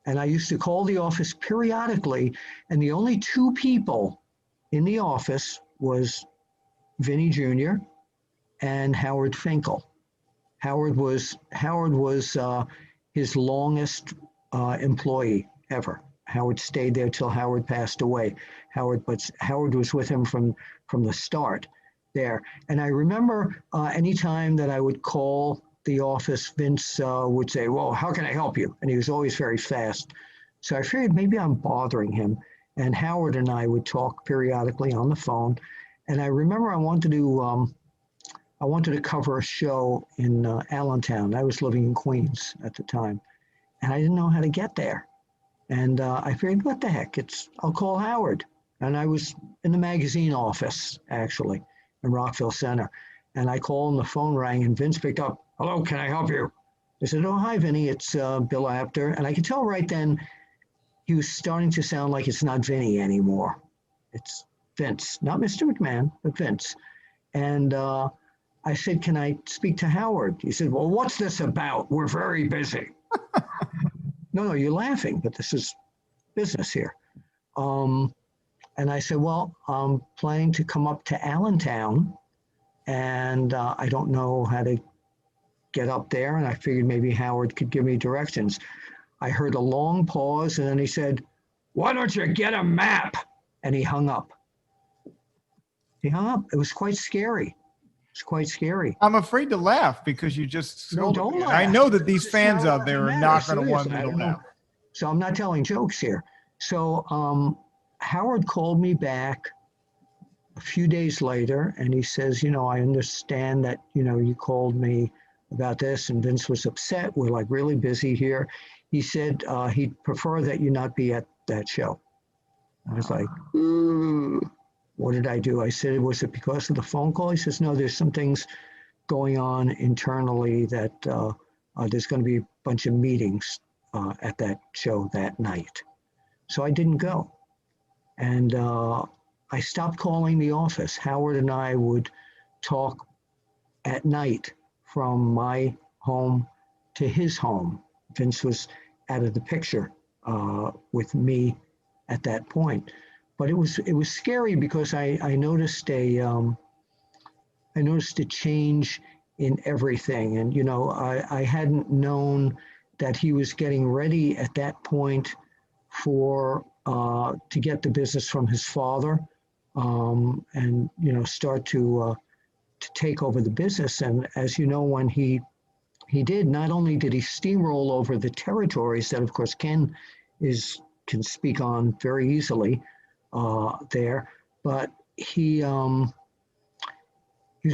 And I used to call the office periodically, and the only two people in the office was Vinny Jr. and Howard Finkel. Howard was his longest employee ever. Howard stayed there till Howard passed away. Howard was with him from the start there. And I remember anytime that I would call the office, Vince would say, "Well, how can I help you?" And he was always very fast. So I figured maybe I'm bothering him. And Howard and I would talk periodically on the phone. And I remember I wanted to cover a show in Allentown. I was living in Queens at the time, and I didn't know how to get there. And I figured, what the heck? I'll call Howard. And I was in the magazine office, actually, in Rockville Center. And I called and the phone rang, and Vince picked up. "Hello, can I help you?" I said, "Oh, hi, Vinny, it's Bill Apter." And I could tell right then he was starting to sound like it's not Vinny anymore. It's Vince, not Mr. McMahon, but Vince. And I said, "Can I speak to Howard?" He said, "Well, what's this about? We're very busy." No, you're laughing, but this is business here. And I said, "Well, I'm planning to come up to Allentown, and I don't know how to get up there." And I figured maybe Howard could give me directions. I heard a long pause, and then he said, "Why don't you get a map?" And he hung up. It was quite scary. It's quite scary. I'm afraid to laugh because you just No, don't laugh. I know that these fans out there are not going to want me to laugh. So I'm not telling jokes here. So Howard called me back a few days later, and he says, "I understand that, you called me about this, and Vince was upset. We're like really busy here." He said he'd prefer that you not be at that show. I was like, what did I do? I said, "Was it because of the phone call?" He says, "No, there's some things going on internally that there's going to be a bunch of meetings at that show that night." So I didn't go. And I stopped calling the office. Howard and I would talk at night from my home to his home. Vince was out of the picture with me at that point. But it was scary because I noticed a change in everything, and I hadn't known that he was getting ready at that point to get the business from his father, and start to take over the business. And as you know, when he did, not only did he steamroll over the territories that, of course, Ken can speak on very easily there, but he was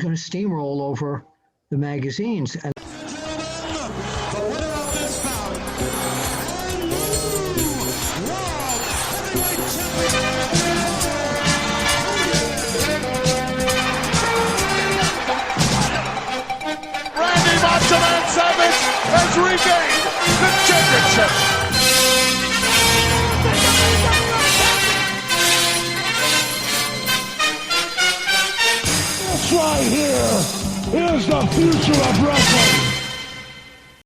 going to steamroll over the magazines. And has regained the championship. This right here is the future of wrestling.